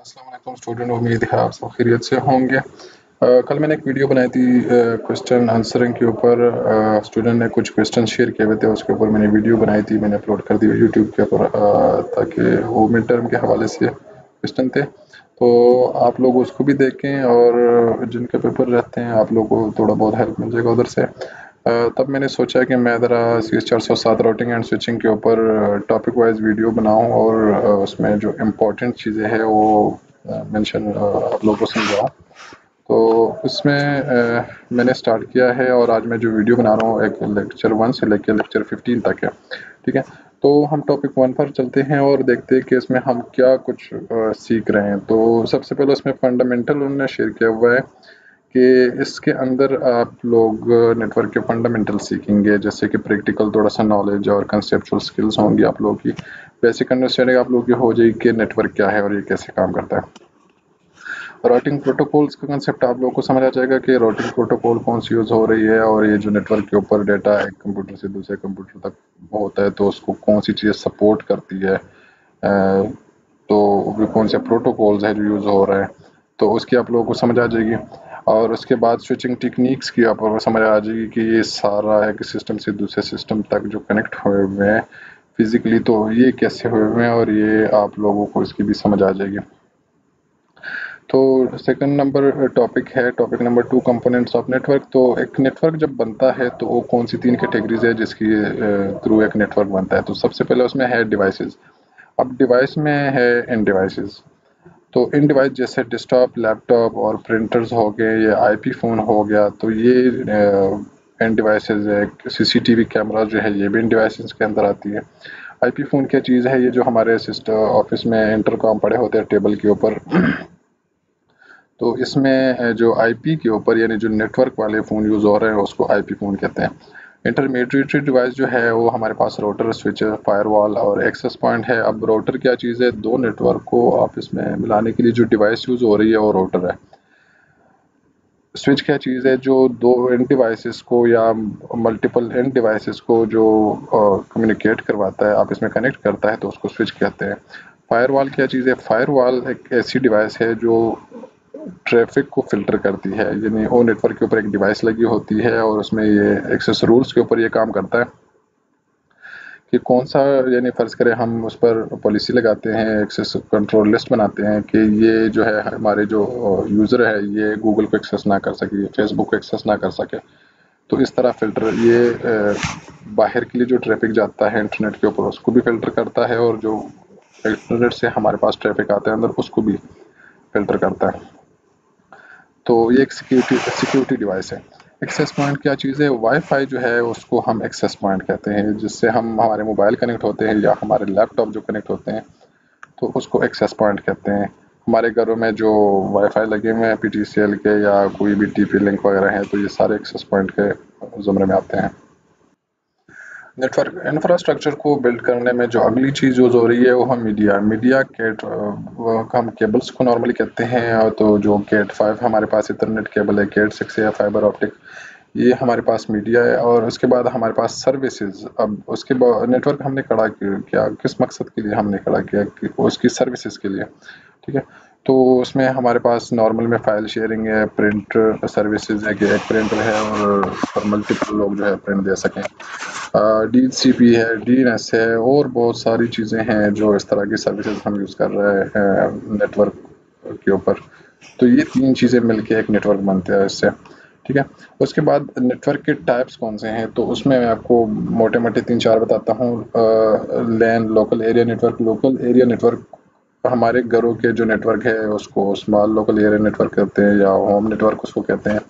अस्सलाम वालेकुम स्टूडेंट, उम्मीद है आप सब खैरियत से होंगे। कल मैंने एक वीडियो बनाई थी क्वेश्चन आंसरिंग के ऊपर। स्टूडेंट ने कुछ क्वेश्चन शेयर किए हुए थे, उसके ऊपर मैंने वीडियो बनाई थी, मैंने अपलोड कर दी यूट्यूब के ऊपर, ताकि वो मिड टर्म के हवाले से क्वेश्चन थे, तो आप लोग उसको भी देखें और जिनके पेपर रहते हैं आप लोग को थोड़ा बहुत हेल्प मिल जाएगा उधर से। तब मैंने सोचा कि मैं ज़रा CS407 राउटिंग एंड स्विचिंग के ऊपर टॉपिक वाइज वीडियो बनाऊं और उसमें जो इम्पोर्टेंट चीज़ें हैं वो मेंशन आप लोगों को समझाऊं। तो उसमें मैंने स्टार्ट किया है और आज मैं जो वीडियो बना रहा हूँ एक लेक्चर 1 से लेकर लेक्चर 15 तक है। ठीक है, तो हम टॉपिक 1 पर चलते हैं और देखते हैं कि इसमें हम क्या कुछ सीख रहे हैं। तो सबसे पहले उसमें फंडामेंटल उन्होंने शेयर किया हुआ है कि इसके अंदर आप लोग नेटवर्क के फंडामेंटल सीखेंगे, जैसे कि प्रैक्टिकल थोड़ा सा नॉलेज और कंसेप्चुअल स्किल्स होंगी आप लोगों की। बेसिक अंडरस्टैंडिंग आप लोगों की हो जाएगी कि नेटवर्क क्या है और ये कैसे काम करता है। राउटिंग प्रोटोकॉल्स का कंसेप्ट आप लोगों को समझ आ जाएगा कि राउटिंग प्रोटोकॉल कौन सी यूज़ हो रही है, और ये जो नेटवर्क के ऊपर डाटा एक कंप्यूटर से दूसरे कंप्यूटर तक होता है तो उसको कौन सी चीज़ सपोर्ट करती है, तो भी कौन से प्रोटोकॉल्स है जो यूज़ हो रहे हैं, तो उसकी आप लोगों को समझ आ जाएगी। और उसके बाद स्विचिंग टेक्निक्स की आप लोगों को समझ आ जाएगी कि ये सारा एक सिस्टम से दूसरे सिस्टम तक जो कनेक्ट हुए हुए हैं फिजिकली, तो ये कैसे हुए हुए हैं, और ये आप लोगों को इसकी भी समझ आ जाएगी। तो सेकंड नंबर टॉपिक है, topic number 2, components of network. तो एक नेटवर्क जब बनता है तो वो कौन सी 3 कैटेगरीज है जिसकी थ्रू एक नेटवर्क बनता है। तो सबसे पहले उसमें है डिवाइसेस। अब डिवाइस में है इन डिवाइसेस। तो इन डिवाइस जैसे डेस्कटॉप, लैपटॉप और प्रिंटर्स हो गए, या आईपी फ़ोन हो गया, तो ये इन डिवाइसेस है। सीसीटीवी कैमरा जो है ये भी इन डिवाइसेस के अंदर आती है। आईपी फ़ोन क्या चीज़ है, ये जो हमारे सिस्टम ऑफिस में इंटरकॉम पड़े होते हैं टेबल के ऊपर, तो इसमें जो आईपी के ऊपर यानी जो नेटवर्क वाले फ़ोन यूज़ हो रहे हैं उसको आईपी फ़ोन कहते हैं। इंटरमीडिएट डिवाइस जो है वो हमारे पास राउटर, स्विच, फायरवॉल और एक्सेस पॉइंट है। अब राउटर क्या चीज़ है, दो नेटवर्क को आपस में मिलाने के लिए जो डिवाइस यूज़ हो रही है वो राउटर है। स्विच क्या चीज़ है, जो दो एंड डिवाइसेस को या मल्टीपल एंड डिवाइसेस को जो कम्युनिकेट करवाता है, आपस में कनेक्ट करता है, तो उसको स्विच कहते हैं। फायरवॉल क्या चीज़ है, फायरवॉल एक ऐसी डिवाइस है जो ट्रैफिक को फ़िल्टर करती है, यानी वो नेटवर्क के ऊपर एक डिवाइस लगी होती है और उसमें ये एक्सेस रूल्स के ऊपर ये काम करता है कि कौन सा, यानी फ़र्ज़ करें हम उस पर पॉलिसी लगाते हैं, एक्सेस कंट्रोल लिस्ट बनाते हैं कि ये जो है हमारे जो यूज़र है ये गूगल को एक्सेस ना कर सके, फेसबुक को एक्सेस ना कर सके। तो इस तरह फ़िल्टर ये बाहर के लिए जो ट्रैफिक जाता है इंटरनेट के ऊपर उसको भी फ़िल्टर करता है, और जो इंटरनेट से हमारे पास ट्रैफिक आता है अंदर उसको भी फ़िल्टर करता है। तो ये एक सिक्योरिटी डिवाइस है। एक्सेस पॉइंट क्या चीज़ है, वाईफाई जो है उसको हम एक्सेस पॉइंट कहते हैं, जिससे हम हमारे मोबाइल कनेक्ट होते हैं या हमारे लैपटॉप जो कनेक्ट होते हैं, तो उसको एक्सेस पॉइंट कहते हैं। हमारे घरों में जो वाईफाई लगे हुए हैं PTCL के या कोई भी TP लिंक वगैरह हैं, तो ये सारे एक्सेस पॉइंट के ज़ुमरे में आते हैं। नेटवर्क इंफ्रास्ट्रक्चर को बिल्ड करने में जो अगली चीज़ यूज़ हो रही है वो है मीडिया। मीडिया केट वो हम केबल्स को नॉर्मली कहते हैं, और तो जो केट 5 हमारे पास इथरनेट केबल है, केट 6 है, फाइबर ऑप्टिक, ये हमारे पास मीडिया है। और उसके बाद हमारे पास सर्विसेज। अब उसके बाद नेटवर्क हमने खड़ा किया किस मकसद के लिए हमने खड़ा किया, कि उसकी सर्विसेज के लिए। ठीक है, तो उसमें हमारे पास नॉर्मल में फ़ाइल शेयरिंग है, प्रिंट सर्विसेज है कि एक प्रिंटर है और उस पर मल्टीपल लोग जो है प्रिंट दे सकें। DHCP है, DNS है, और बहुत सारी चीज़ें हैं जो इस तरह की सर्विसेज हम यूज़ कर रहे हैं नेटवर्क के ऊपर। तो ये 3 चीज़ें मिलके एक नेटवर्क बनते हैं इससे। ठीक है, उसके बाद नेटवर्क के टाइप्स कौन से हैं, तो उसमें मैं आपको मोटे-मोटे 3-4 बताता हूँ। LAN, local area network. Local area network हमारे घरों के जो नेटवर्क है उसको स्मॉल लोकल एरिया नेटवर्क कहते हैं, या होम नेटवर्क उसको कहते हैं।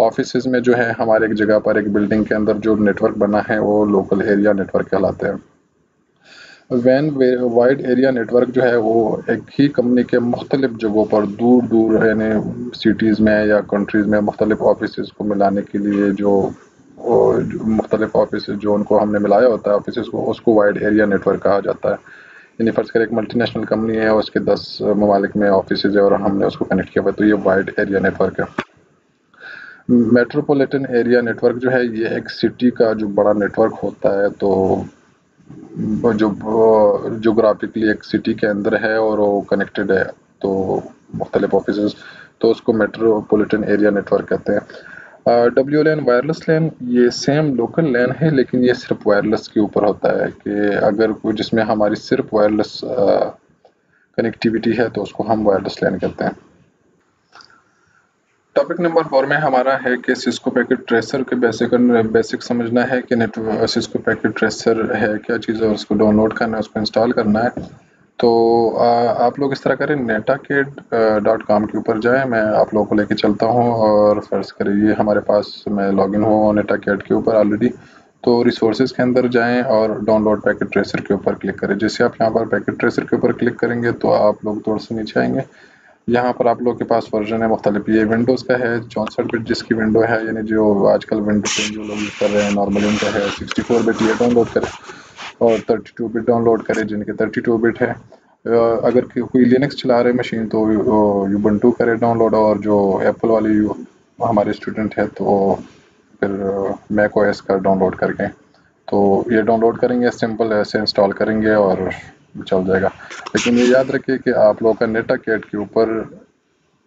ऑफिसेज में जो है हमारे एक जगह पर एक बिल्डिंग के अंदर जो नेटवर्क बना है वो लोकल एरिया नेटवर्क कहलाते हैं। वैन वाइड एरिया नेटवर्क जो है वो एक ही कंपनी के मुख्तलिफ जगहों पर दूर दूर यानी सिटीज़ में या कंट्रीज़ में मुख्तलिफ ऑफिस को मिलाने के लिए जो मुख्तलिफ ऑफिस जो उनको हमने मिलाया होता है ऑफिस को, उसको वाइड एरिया नेटवर्क कहा जाता है। यानी फ़र्ज़ करें एक मल्टीनेशनल कंपनी है, उसके 10 ममालिक में ऑफिस है और हमने उसको कनेक्ट किया हुआ है, तो ये वाइड एरिया नेटवर्क है। मेट्रोपॉलिटन एरिया नेटवर्क जो है ये एक सिटी का जो बड़ा नेटवर्क होता है, तो जो जोग्राफिकली एक सिटी के अंदर है और वो कनेक्टेड है तो मुख्तलिफ ऑफिस, तो उसको मेट्रोपॉलिटन एरिया नेटवर्क कहते हैं। डब्ल्यू लैन वायरलेस लैन ये सेम लोकल लैन है, लेकिन ये सिर्फ वायरलेस के ऊपर होता है कि अगर कोई जिसमें हमारी सिर्फ वायरलेस कनेक्टिविटी है तो उसको हम वायरलेस लैन कहते हैं। टॉपिक नंबर 4 में हमारा है कि सिस्को पैकेट ट्रेसर के बेसिक समझना है कि सिस्को पैकेट ट्रेसर है क्या चीज़ है, उसको डाउनलोड करना है, उसको इंस्टॉल करना है। तो आप लोग इस तरह करें, netacad.com के ऊपर जाएं, मैं आप लोगों को लेके चलता हूं और फर्ज करें ये हमारे पास मैं लॉगिन हुआ हूँ netacad के ऊपर ऑलरेडी। तो रिसोर्सेज के अंदर जाएं और डाउनलोड पैकेट ट्रेसर के ऊपर क्लिक करें। जैसे आप यहाँ पर पैकेट ट्रेसर के ऊपर क्लिक करेंगे तो आप लोग थोड़ा सा नीचे आएंगे। यहाँ पर आप लोग के पास वर्जन है मुख्तलिफ, ये विंडोज़ का है 64 बिट जिसकी विंडो है, यानी जो आजकल विंडो जो लोग यूज़ कर रहे हैं नॉर्मली उनका है 64 बिट, ये डाउनलोड करें। और 32 बिट डाउनलोड करें जिनके 32 बिट है। अगर कोई लिनक्स चला रहे मशीन तो यूबंटू करे डाउनलोड, और जो एप्पल वाली हमारे स्टूडेंट है तो फिर मैक ओएस का डाउनलोड करके तो ये डाउनलोड करेंगे, सिंपल ऐसे इंस्टॉल करेंगे और चल जाएगा। लेकिन ये याद रखिए कि आप लोगों का netacad के ऊपर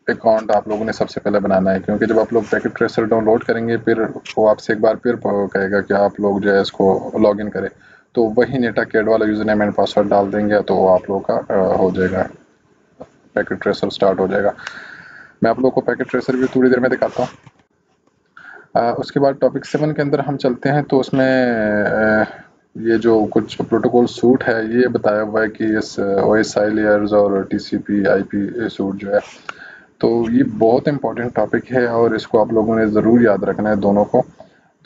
अकाउंट आप लोगों ने सबसे पहले बनाना है, क्योंकि जब आप लोग पैकेट ट्रेसर डाउनलोड करेंगे फिर वो आपसे एक बार फिर कहेगा कि आप लोग जो है इसको लॉगिन करें, तो वही netacad वाला यूजर नेम एंड पासवर्ड डाल देंगे तो आप लोग का हो जाएगा, पैकेट ट्रेसर स्टार्ट हो जाएगा। मैं आप लोग को पैकेट ट्रेसर भी थोड़ी देर में दिखाता हूँ। उसके बाद टॉपिक 7 के अंदर हम चलते हैं, तो उसमें ये जो कुछ प्रोटोकॉल सूट है ये बताया हुआ है कि इस OSI लेयर्स और TCP IP सूट जो है, तो ये बहुत इंपॉर्टेंट टॉपिक है और इसको आप लोगों ने ज़रूर याद रखना है दोनों को।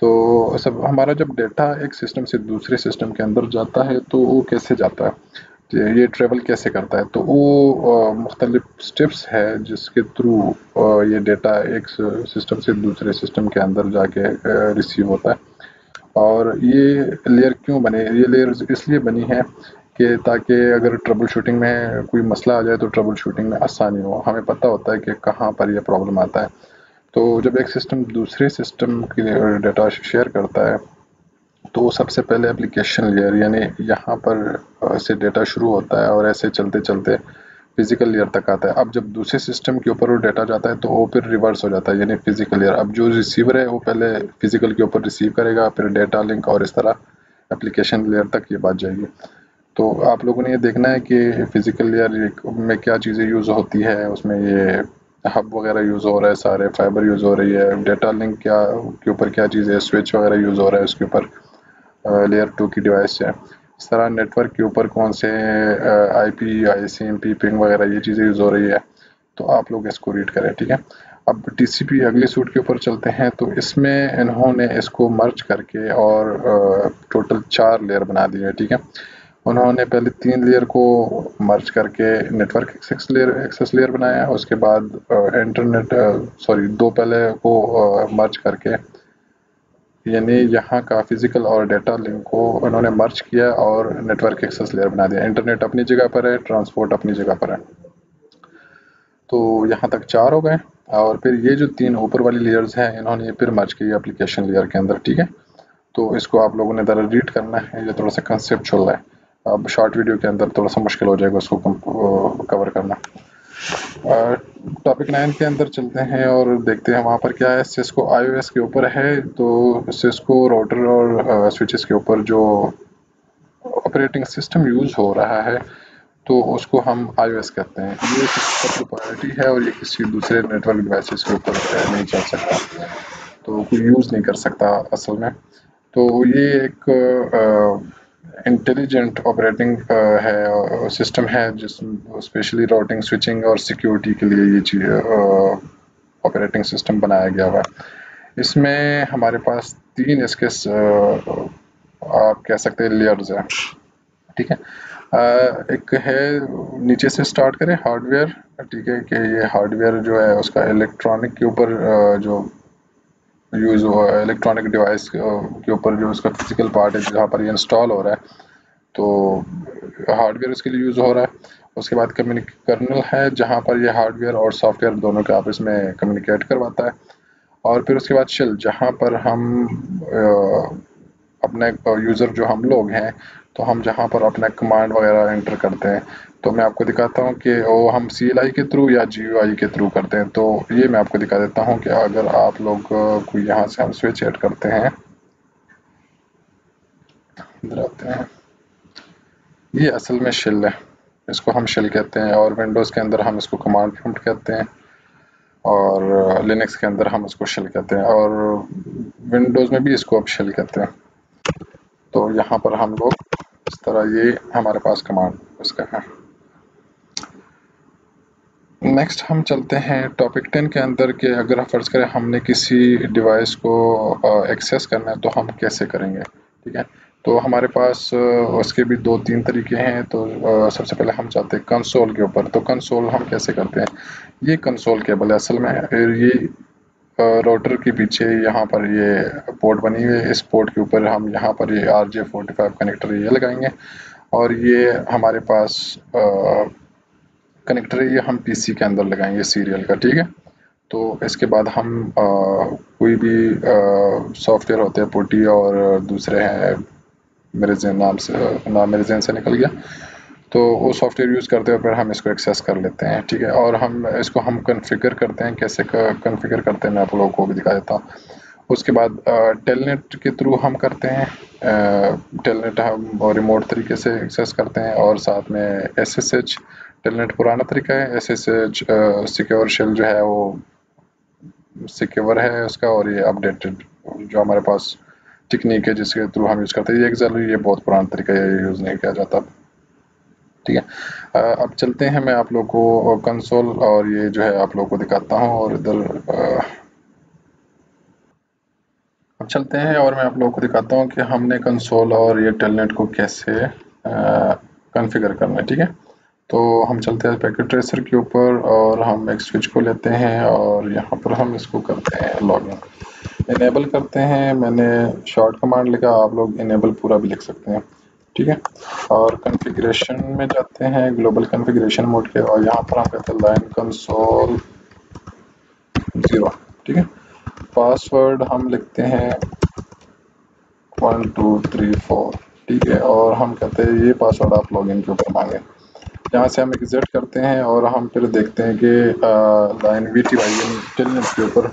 तो सब हमारा जब डेटा एक सिस्टम से दूसरे सिस्टम के अंदर जाता है तो वो कैसे जाता है, तो ये ट्रेवल कैसे करता है, तो वो मुख्तलिफ स्टेप्स है जिसके थ्रू ये डेटा एक सिस्टम से दूसरे सिस्टम के अंदर जाके रिसीव होता है। और ये लेयर क्यों बने, ये लेयर इसलिए बनी है कि ताकि अगर ट्रबल शूटिंग में कोई मसला आ जाए तो ट्रबल शूटिंग में आसानी हो, हमें पता होता है कि कहाँ पर यह प्रॉब्लम आता है। तो जब एक सिस्टम दूसरे सिस्टम के डेटा शेयर करता है तो सबसे पहले एप्लीकेशन लेयर यानी यहाँ पर से डेटा शुरू होता है और ऐसे चलते चलते फिजिकल लेयर तक आता है। अब जब दूसरे सिस्टम के ऊपर वो डेटा जाता है तो वो फिर रिवर्स हो जाता है, यानी फिजिकल लेयर। अब जो रिसीवर है वो पहले फिजिकल के ऊपर रिसीव करेगा, फिर डेटा लिंक, और इस तरह एप्लीकेशन लेयर तक ये बात जाएगी। तो आप लोगों ने ये देखना है कि फिजिकल लेयर में क्या चीज़ें यूज़ होती है, उसमें ये हब वगैरह यूज़ हो रहा है, सारे फाइबर यूज़ हो रही है, डेटा लिंक क्या के ऊपर क्या चीज़ें, स्विच वगैरह यूज़ हो रहा है उसके ऊपर, लेयर 2 की डिवाइस है। इस तरह नेटवर्क के ऊपर कौन से IP ICMP पिंग वगैरह ये चीज़ें यूज़ हो रही है, तो आप लोग इसको रीड करें, ठीक है। अब TCP अगले सूट के ऊपर चलते हैं, तो इसमें इन्होंने इसको मर्ज करके और टोटल 4 लेयर बना दिए हैं, ठीक है। उन्होंने पहले 3 लेयर को मर्ज करके नेटवर्क एक्सेस लेयर बनाया, उसके बाद इंटरनेट सॉरी 2 पहले को मर्ज करके यानी यहाँ का फिजिकल और डेटा लिंक को उन्होंने मर्ज किया और नेटवर्क एक्सेस लेयर बना दिया। इंटरनेट अपनी जगह पर है, ट्रांसपोर्ट अपनी जगह पर है, तो यहाँ तक 4 हो गए। और फिर ये जो 3 ऊपर वाली लेयर्स हैं इन्होंने ये फिर मर्ज की एप्लीकेशन लेयर के अंदर, ठीक है। तो इसको आप लोगों ने ज़रा रीड करना है, ये थोड़ा सा कंसेप्चुअल है, अब शॉर्ट वीडियो के अंदर थोड़ा सा मुश्किल हो जाएगा उसको कवर करना। टॉपिक 9 के अंदर चलते हैं और देखते हैं वहाँ पर क्या है। सिस्को iOS के ऊपर है, तो सिस्को राउटर और स्विचेस के ऊपर जो ऑपरेटिंग सिस्टम यूज़ हो रहा है तो उसको हम iOS कहते हैं। ये किसी का प्रोप्राइटरी है और ये किसी दूसरे नेटवर्क डिवाइसेस के ऊपर नहीं चल सकता, तो कोई यूज़ नहीं कर सकता असल में। तो ये एक इंटेलिजेंट ऑपरेटिंग है सिस्टम है जिस स्पेशली राउटिंग स्विचिंग और सिक्योरिटी के लिए ये चीज़ ऑपरेटिंग सिस्टम बनाया गया हुआ है। इसमें हमारे पास 3 इसके आप कह सकते हैं लेयर्स हैं, ठीक है। एक है नीचे से स्टार्ट करें हार्डवेयर, ठीक है, कि ये हार्डवेयर जो है उसका इलेक्ट्रॉनिक के ऊपर जो यूज़ हुआ है, इलेक्ट्रॉनिक डिवाइस के ऊपर जो उसका फिजिकल पार्ट है जहाँ पर ये इंस्टॉल हो रहा है, तो हार्डवेयर इसके लिए यूज़ हो रहा है। उसके बाद कर्नल है जहाँ पर ये हार्डवेयर और सॉफ्टवेयर दोनों के आपस में कम्युनिकेट करवाता है। और फिर उसके बाद शेल जहाँ पर हम अपने यूज़र जो हम लोग हैं तो हम जहाँ पर अपना कमांड वगैरह एंटर करते हैं तो मैं आपको दिखाता हूँ कि वो हम CLI के थ्रू या GUI के थ्रू करते हैं। तो ये मैं आपको दिखा देता हूँ कि अगर आप लोग को यहाँ से हम स्विच ऐड करते हैं, इधर आते हैं, ये असल में शेल है, इसको हम शेल कहते हैं, और विंडोज़ के अंदर हम इसको कमांड प्रॉम्प्ट कहते हैं, और लिनक्स के अंदर हम इसको शेल कहते हैं, और विंडोज़ में भी इसको अब शेल कहते हैं। तो यहाँ पर हम लोग इस तरह, ये हमारे पास कमांड इसका है। नेक्स्ट हम चलते हैं टॉपिक 10 के अंदर के अगर फर्ज करें हमने किसी डिवाइस को एक्सेस करना है तो हम कैसे करेंगे, ठीक है। तो हमारे पास उसके भी 2-3 तरीके हैं। तो सबसे पहले हम चाहते हैं कंसोल के ऊपर। तो कंसोल हम कैसे करते हैं, ये कंसोल केबल है असल में, ये राउटर के पीछे यहाँ पर ये पोर्ट बनी हुई है, इस पोर्ट के ऊपर हम यहाँ पर ये RJ45 कनेक्टर ये लगाएंगे, और ये हमारे पास कनेक्टर ये हम PC के अंदर लगाएंगे सीरियल का, ठीक है। तो इसके बाद हम कोई भी सॉफ्टवेयर होते हैं पुटी, और दूसरे हैं मेरे नाम मेरे जहन से निकल गया, तो वो सॉफ्टवेयर यूज़ करते हुए फिर हम इसको एक्सेस कर लेते हैं, ठीक है। और हम इसको हम कॉन्फ़िगर करते हैं, कैसे कॉन्फ़िगर करते हैं मैं आप लोगों को भी दिखा देता हूँ। उसके बाद टेलनेट के थ्रू हम करते हैं, टेलनेट हम रिमोट तरीके से एक्सेस करते हैं, और साथ में SSH, टेलनेट पुराना तरीका है, SSH सिक्योर शेल जो है वो सिक्योर है उसका, और ये अपडेटेड जो हमारे पास टेक्निक है जिसके थ्रू हम यूज़ करते हैं, ये एक्चुअली ये बहुत पुराना तरीका है, ये यूज़ नहीं किया जाता, ठीक है। अब चलते हैं, मैं आप लोग को कंसोल और ये जो है आप लोग को दिखाता हूँ, और इधर अब चलते हैं और मैं आप लोगों को दिखाता हूँ कि हमने कंसोल और ये टेलनेट को कैसे कॉन्फ़िगर करना है, ठीक है। तो हम चलते हैं पैकेट ट्रेसर के ऊपर, और हम एक स्विच को लेते हैं, और यहाँ पर हम इसको करते हैं लॉगिन, इनेबल करते हैं। मैंने शॉर्ट कमांड लिखा, आप लोग इनेबल पूरा भी लिख सकते हैं, ठीक है। और कॉन्फ़िगरेशन में जाते हैं, ग्लोबल कॉन्फ़िगरेशन मोड के, और यहाँ पर हम कहते हैं लाइन कंसोल 0, ठीक है। पासवर्ड हम लिखते हैं 1 2 3 4, ठीक है। और हम कहते हैं ये पासवर्ड आप लॉगिन के ऊपर मांगे। यहाँ से हम एग्जिट करते हैं, और हम फिर देखते हैं कि लाइन VTY टेलनेट के ऊपर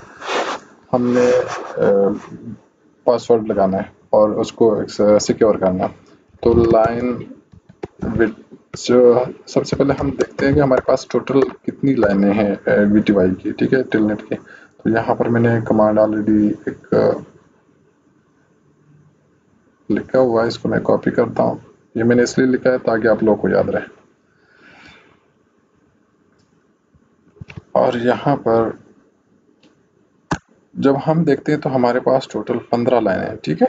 हमने पासवर्ड लगाना है और उसको सिक्योर करना है। तो लाइन विथ जो सबसे पहले हम देखते हैं कि हमारे पास टोटल कितनी लाइनें हैं VTY की, ठीक है, टेलनेट की। तो यहाँ पर मैंने कमांड ऑलरेडी एक लिखा हुआ है, इसको मैं कॉपी करता हूँ। ये मैंने इसलिए लिखा है ताकि आप लोगों को याद रहे। और यहाँ पर जब हम देखते हैं तो हमारे पास टोटल 15 लाइनें हैं, ठीक है।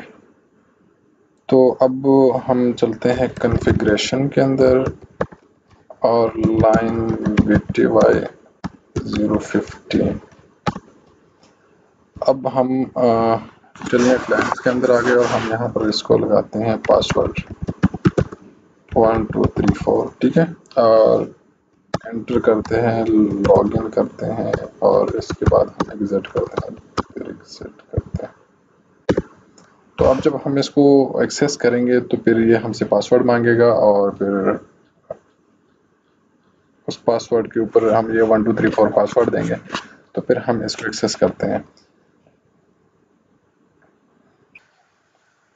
तो अब हम चलते हैं कॉन्फ़िगरेशन के अंदर, और लाइन VTY 015, अब हम टेलनेट लाइन्स के अंदर आ गए, और हम यहाँ पर इसको लगाते हैं पासवर्ड 1 2 3 4, ठीक है। और एंटर करते हैं, लॉगिन करते हैं, और इसके बाद हम एग्जिट करते हैं, फिर एग्जिट करते हैं। तो अब जब हम इसको एक्सेस करेंगे तो फिर ये हमसे पासवर्ड मांगेगा, और फिर उस पासवर्ड के ऊपर हम ये 1 2 3 4 पासवर्ड देंगे, तो फिर हम इसको एक्सेस करते हैं।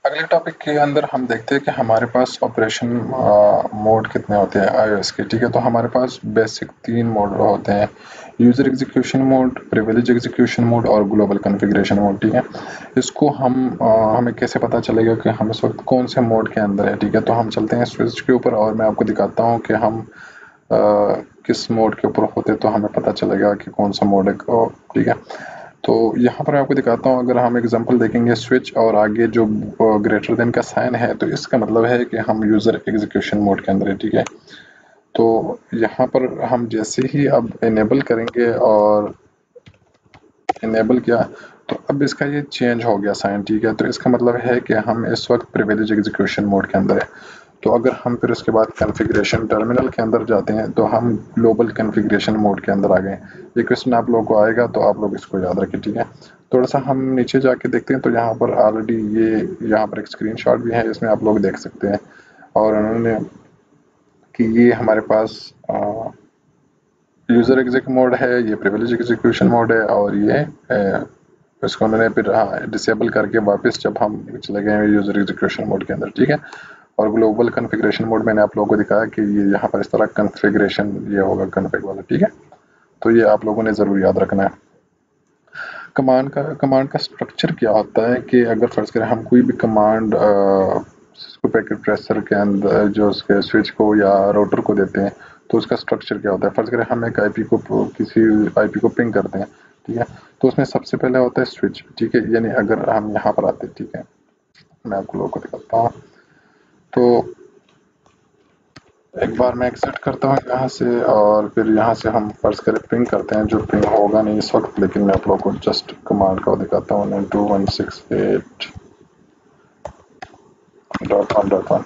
अगले टॉपिक के अंदर हम देखते हैं कि हमारे पास ऑपरेशन मोड कितने होते हैं iOS के, ठीक है। तो हमारे पास बेसिक 3 मोड होते हैं, user execution mode, privilege execution mode, और ग्लोबल कॉन्फ़िगरेशन मोड, ठीक है। इसको हमें कैसे पता चलेगा कि हम इस वक्त कौन से मोड के अंदर है, ठीक है। तो हम चलते हैं स्विच के ऊपर, और मैं आपको दिखाता हूँ कि हम किस मोड के ऊपर होते तो हमें पता चलेगा कि कौन सा मोड है, ठीक है। तो यहाँ पर मैं आपको दिखाता हूँ, अगर हम एग्जांपल देखेंगे स्विच और आगे जो ग्रेटर देन का साइन है, तो इसका मतलब है कि हम यूज़र एग्जीक्यूशन मोड के अंदर है, ठीक है। तो यहाँ पर हम जैसे ही अब इनेबल करेंगे, और इनेबल किया, तो अब इसका ये चेंज हो गया साइन, ठीक है। तो इसका मतलब है कि हम इस वक्त प्रिविलेज एग्जीक्यूशन मोड के अंदर है। तो अगर हम फिर उसके बाद कॉन्फ़िगरेशन टर्मिनल के अंदर जाते हैं, तो हम ग्लोबल कॉन्फ़िगरेशन मोड के अंदर आ गए। ये क्वेश्चन आप लोगों को आएगा, तो आप लोग इसको याद रखें, ठीक है। थोड़ा सा हम नीचे जाके देखते हैं, तो यहाँ पर ऑलरेडी ये यहाँ पर एक स्क्रीनशॉट भी है, इसमें आप लोग देख सकते हैं। और उन्होंने कि ये हमारे पास यूज़र एग्जिक मोड है, ये प्रिविलेज एग्जीक्यूशन मोड है, और ये इसको उन्होंने फिर डिसेबल करके वापस जब हम चले गए यूज़र एग्जीक्यूशन मोड के अंदर, ठीक है। और ग्लोबल कॉन्फ़िगरेशन मोड मैंने आप लोगों को दिखाया कि ये यहाँ पर इस तरह कॉन्फ़िगरेशन ये होगा कॉन्फ़िग वाला, ठीक है। तो ये आप लोगों ने ज़रूर याद रखना है। कमांड का स्ट्रक्चर क्या होता है कि अगर फर्ज करें हम कोई भी कमांड सिस्को पैकेट प्रेसर के अंदर जो उसके स्विच को या राउटर को देते हैं, तो उसका स्ट्रक्चर क्या होता है। फर्ज करें हम एक आईपी को किसी आईपी को पिंग करते हैं, ठीक है। तो उसमें सबसे पहले होता है स्विच, ठीक है। यानी अगर हम यहाँ पर आते हैं, ठीक है, मैं आपको लोगों को दिखाता हूँ। तो एक बार मैं एग्जिट करता हूँ यहाँ से, और फिर यहाँ से हम फर्ज करें पिंग करते हैं, जो पिंग होगा नहीं इस वक्त, लेकिन मैं आप लोगों को जस्ट कमांड का दिखाता हूँ। 92168.1.1,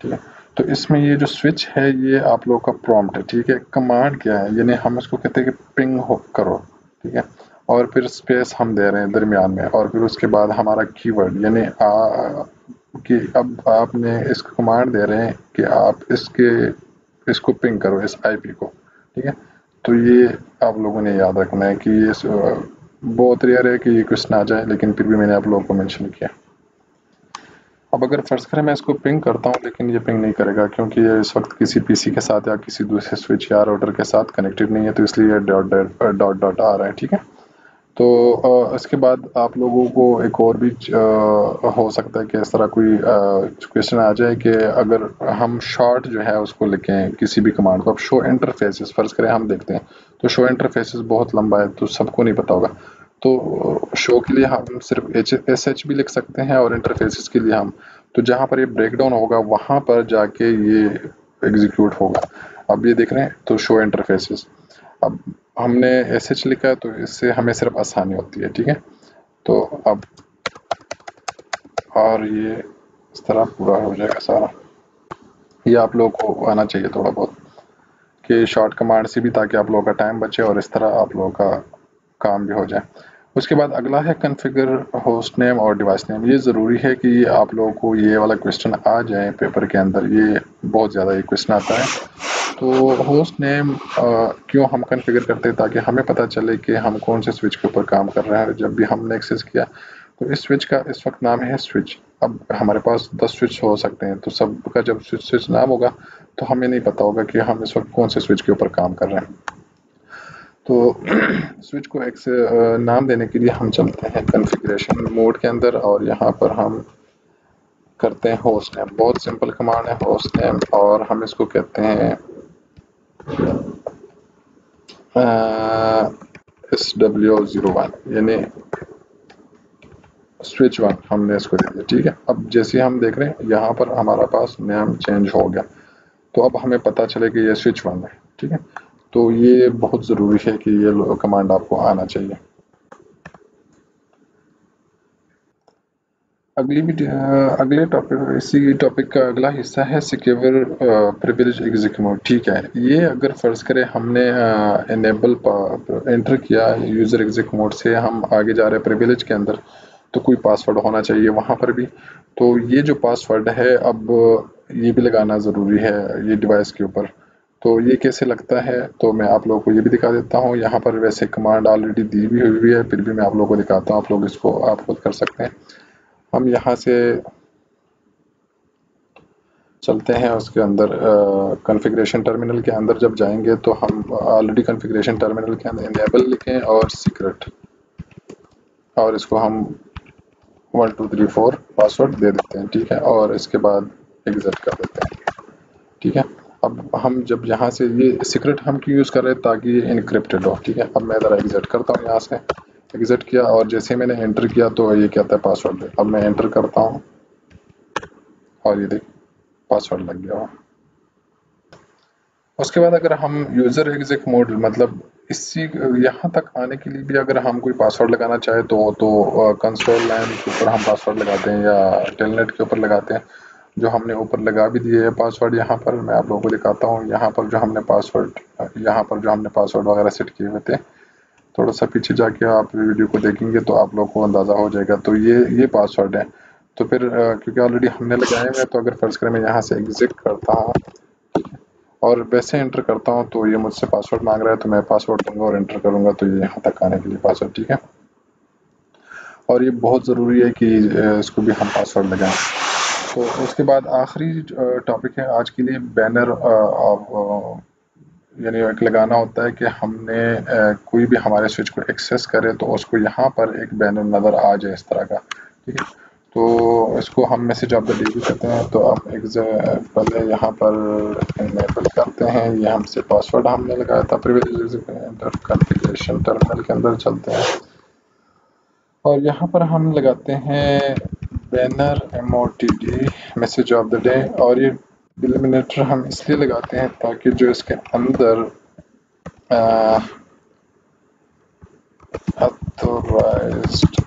ठीक है। तो इसमें ये जो स्विच है ये आप लोगों का प्रॉम्प्ट है, ठीक है। कमांड क्या है, यानी हम इसको कहते हैं कि पिंग हो करो, ठीक है। और फिर स्पेस हम दे रहे हैं दरमियान में, और फिर उसके बाद हमारा कीवर्ड, यानी कि अब आपने इसको कमांड दे रहे हैं कि आप इसको पिंग करो इस आईपी को, ठीक है। तो ये आप लोगों ने याद रखना है कि ये बहुत रेयर है कि ये क्वेश्चन आ जाए, लेकिन फिर भी मैंने आप लोगों को मेंशन किया। अब अगर फर्ज करें मैं इसको पिंग करता हूँ, लेकिन ये पिंग नहीं करेगा क्योंकि ये इस वक्त किसी पीसी के साथ या किसी दूसरे स्विच या राउटर के साथ कनेक्टेड नहीं है, तो इसलिए डॉट डॉट डॉट आ रहा है, ठीक है। तो इसके बाद आप लोगों को एक और भी हो सकता है कि इस तरह कोई क्वेश्चन आ जाए कि अगर हम शॉर्ट जो है उसको लिखें किसी भी कमांड को। अब शो इंटरफेसेस फर्ज करें हम देखते हैं, तो शो इंटरफेसेस बहुत लंबा है तो सबको नहीं पता होगा। तो शो के लिए हम सिर्फ SH भी लिख सकते हैं, और इंटरफेसेस के लिए हम, तो जहाँ पर ये ब्रेक डाउन होगा वहाँ पर जाके ये एग्जीक्यूट होगा। अब ये देख रहे हैं, तो शो इंटरफेसेस, अब हमने SH लिखा है तो इससे हमें सिर्फ आसानी होती है, ठीक है। तो अब और ये इस तरह पूरा हो जाएगा सारा। ये आप लोगों को आना चाहिए थोड़ा बहुत कि शॉर्ट कमांड से भी, ताकि आप लोगों का टाइम बचे और इस तरह आप लोगों का काम भी हो जाए। उसके बाद अगला है कॉन्फ़िगर होस्ट नेम और डिवाइस नेम। ये ज़रूरी है कि ये आप लोगों को ये वाला क्वेश्चन आ जाए पेपर के अंदर, ये बहुत ज़्यादा ये क्वेश्चन आता है। तो होस्ट नेम क्यों हम कॉन्फ़िगर करते हैं, ताकि हमें पता चले कि हम कौन से स्विच के ऊपर काम कर रहे हैं। जब भी हमने एक्सेस किया तो इस स्विच का इस वक्त नाम है स्विच। अब हमारे पास 10 स्विच हो सकते हैं, तो सबका जब स्विच नाम होगा तो हमें नहीं पता होगा कि हम इस वक्त कौन से स्विच के ऊपर काम कर रहे हैं। तो स्विच को एक से नाम देने के लिए हम चलते हैं कॉन्फ़िगरेशन मोड के अंदर, और यहाँ पर हम करते हैं होस्ट नेम। बहुत सिंपल कमांड है होस्ट नेम, और हम इसको कहते हैं SW01, यानी स्विच 1 हमने इसको दे दिया, ठीक है। अब जैसे हम देख रहे हैं यहाँ पर हमारा पास नेम चेंज हो गया, तो अब हमें पता चले कि ये स्विच 1 है, ठीक है। तो ये बहुत ज़रूरी है कि ये कमांड आपको आना चाहिए। अगले टॉपिक, इसी टॉपिक का अगला हिस्सा है सिक्योर प्रिविलेज एग्जीक्यूट मोड, ठीक है। ये अगर फर्ज करें हमने इनेबल एंटर किया यूज़र एग्जीक्यूट मोड से, हम आगे जा रहे हैं प्रिविलेज के अंदर, तो कोई पासवर्ड होना चाहिए वहाँ पर भी। तो ये जो पासवर्ड है, अब ये भी लगाना ज़रूरी है ये डिवाइस के ऊपर। तो ये कैसे लगता है, तो मैं आप लोगों को ये भी दिखा देता हूँ। यहाँ पर वैसे कमांड ऑलरेडी दी भी हुई है, फिर भी मैं आप लोगों को दिखाता हूँ, आप लोग इसको आप खुद कर सकते हैं। हम यहाँ से चलते हैं उसके अंदर कॉन्फ़िगरेशन टर्मिनल के अंदर जब जाएंगे, तो हम ऑलरेडी कॉन्फ़िगरेशन टर्मिनल के अंदर इनेबल लिखें और सीक्रेट, और इसको हम 1 2 3 4 पासवर्ड दे देते हैं, ठीक है। और इसके बाद एग्जिट कर देते हैं, ठीक है। अब हम जब यहाँ से ये सीक्रेट हम क्यों यूज़ कर रहे हैं, ताकि ये इनक्रिप्टेड हो, ठीक है। अब मैं ज़रा एग्जिट करता हूँ, यहाँ से एग्जिट किया, और जैसे मैंने एंटर किया तो ये कहता है पासवर्ड। अब मैं एंटर करता हूँ, और ये देख पासवर्ड लग गया। उसके बाद अगर हम यूज़र एग्जिक मोड, मतलब इसी यहाँ तक आने के लिए भी अगर हम कोई पासवर्ड लगाना चाहे तो कंसोल लाइन के ऊपर हम पासवर्ड लगाते हैं या टेलनेट के ऊपर लगाते हैं, जो हमने ऊपर लगा भी दिए है पासवर्ड। यहाँ पर मैं आप लोगों को दिखाता हूँ, यहाँ पर जो हमने पासवर्ड वगैरह सेट किए हुए थे। थोड़ा सा पीछे जाके आप वीडियो को देखेंगे तो आप लोग को अंदाज़ा हो जाएगा। तो ये पासवर्ड है। तो फिर क्योंकि ऑलरेडी हमने लगाए हुए हैं, तो अगर फर्ज करें मैं यहाँ से एग्जिट करता हूँ, और वैसे एंटर करता हूँ तो ये मुझसे पासवर्ड मांग रहा है, तो मैं पासवर्ड दूंगा और एंटर करूंगा, तो ये यहाँ तक आने के लिए पासवर्ड, ठीक है। और ये बहुत ज़रूरी है कि इसको भी हम पासवर्ड लगाएं। तो उसके बाद आखिरी टॉपिक है आज के लिए, बैनर यानी एक लगाना होता है कि हमने कोई भी हमारे स्विच को एक्सेस करे तो उसको यहाँ पर एक बैनर नज़र आ जाए इस तरह का, ठीक है। तो इसको हम मैसेज ऑफ द डे भी कहते हैं। तो अब पहले यहाँ पर इनेबल करते हैं, ये हमसे पासवर्ड हमने लगाया था प्रिविलेज, कॉन्फ़िगरेशन टर्मिनल के अंदर चलते हैं और यहाँ पर हम लगाते हैं banner MOTD message of the day. और ये डिलिमिनेटर हम इसलिए लगाते हैं ताकि जो इसके अंदर ऑथोराइज्ड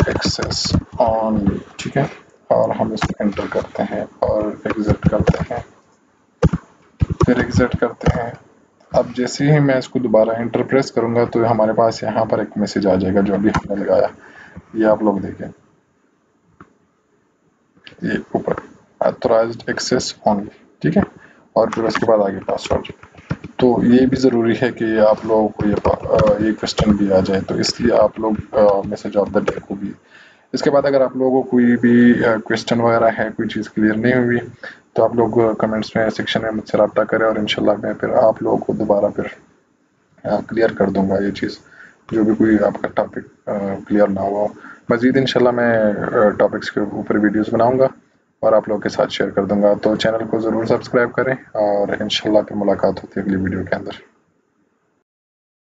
एक्सेस ऑन, ठीक है। और हम इसको एंटर करते हैं और एग्जिट करते हैं, फिर एग्जिट करते हैं। अब जैसे ही मैं इसको दोबारा एंटर प्रेस करूंगा तो हमारे पास यहाँ पर एक मैसेज आ जाएगा जो अभी हमने लगाया, ये आप लोग देखें, ये ऊपर ऑथराइज्ड एक्सेस ओनली, ठीक है। और फिर उसके बाद आगे पासवर्ड। तो ये भी ज़रूरी है कि आप लोगों को ये क्वेश्चन भी आ जाए, तो इसलिए आप लोग मैसेज ऑफ द डे को भी। इसके बाद अगर आप लोगों को कोई भी क्वेश्चन वगैरह है, कोई चीज़ क्लियर नहीं हुई, तो आप लोग कमेंट्स में सेक्शन में मुझसे रब्ता करें और इंशाल्लाह मैं फिर आप लोगों को दोबारा फिर क्लियर कर दूंगा ये चीज़, जो भी कोई आपका टॉपिक क्लियर ना हुआ हो। मज़ीद इंशाल्लाह मैं टॉपिक्स के ऊपर वीडियोस बनाऊंगा और आप लोगों के साथ शेयर कर दूंगा। तो चैनल को ज़रूर सब्सक्राइब करें और इंशाल्लाह फिर मुलाकात होती है अगली वीडियो के अंदर।